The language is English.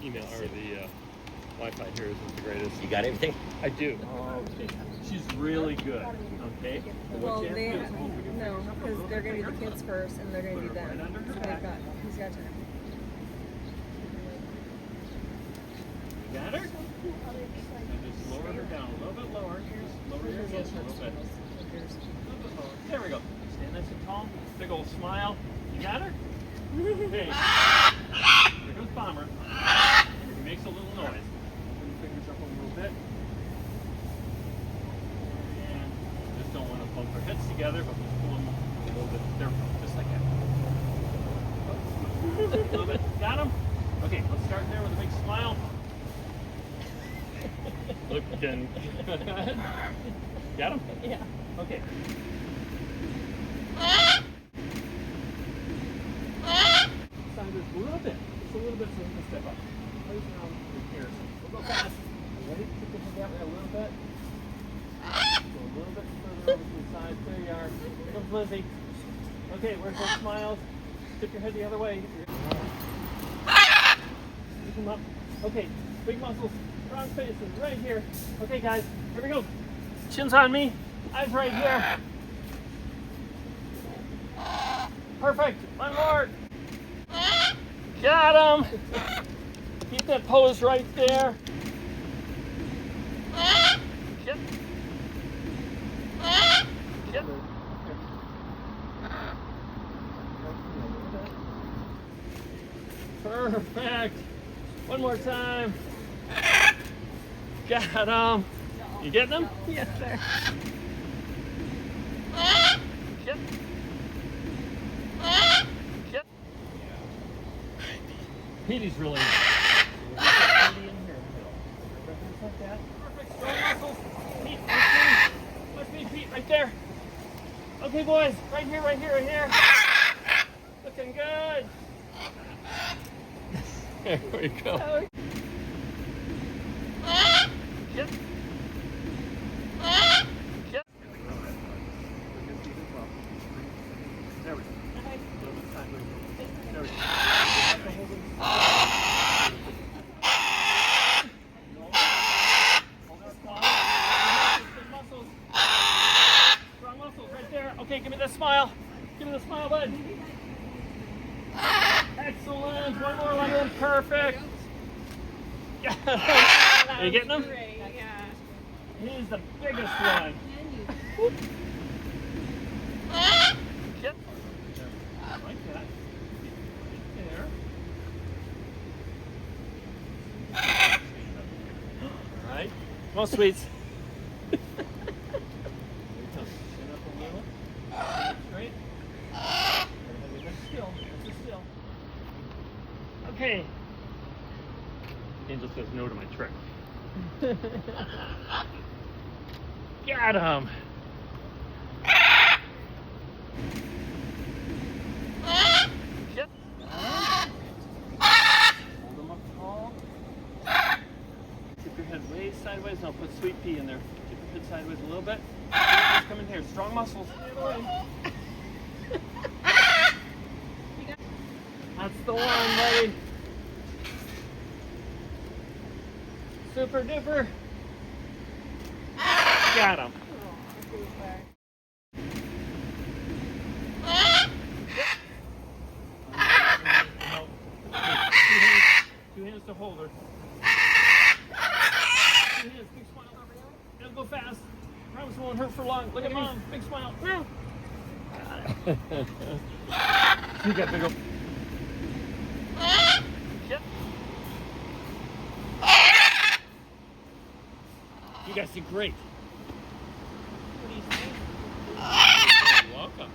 email or the Wi-Fi here isn't the greatest. You got everything? I do. Okay. She's really good. Okay. Well, no, because they're gonna do the kids first, and they're gonna do them. So he's got time. You got her? And just lower her down a little bit lower. Lower your head a little bit. There we go. Stand nice and tall. Big old smile. You got her? Hey. Here goes Bomber. He makes a little noise. Open your fingers up a little bit. And just don't want to bump their heads together, but just pull them a little bit. There we go. Just like that. A little bit. Got him? Okay, let's start there with a big smile. Looking. Got him? Yeah. Okay. Sideways a little bit. Just a little bit so we can step up. Place around here. We'll go fast. Ready? Take the head out there a little bit. Go a little bit further over to the side. There you are. Here comes Lizzie. Okay, where's those smiles? Tip your head the other way. Pick them up. Okay, big muscles, strong faces, right here. Okay, guys, here we go. Chin's on me, eyes right here. Perfect. One more. Got him. Keep that pose right there. Yep. Yep. Perfect. One more time. Got him. You getting them? Yes, sir. Yep. Yep. Petey's really Petey in here. Like that. Perfect. Strong muscles. Pete, watch me, Pete, right there. Okay, boys, right here, right here, right here. Looking good. There we go. Yep. Yep. There we go. There we go. Strong muscles right there. Okay, give me that smile. Give me the smile, bud. Excellent. One more line. Perfect. Are you getting him? Yeah. He's the biggest one. Yep. Like that. Right there. All right. Come on, sweets. Here he comes. Chin up a little. Straight. That's still. That's still. Okay. Angel says no to my trick. Got him. Yep. Hold him up tall. Keep your head way sideways. Now put Sweet Pea in there. Keep your head sideways a little bit. Just come in here. Strong muscles. That's the one, buddy. Super duper. Got him. Two hands to hold her. Two hands, big smile. Gotta go fast. Promise it won't hurt for long. Look at mom, big smile. Got it. You got big old. Yep. You guys did great. What do you think? You're welcome.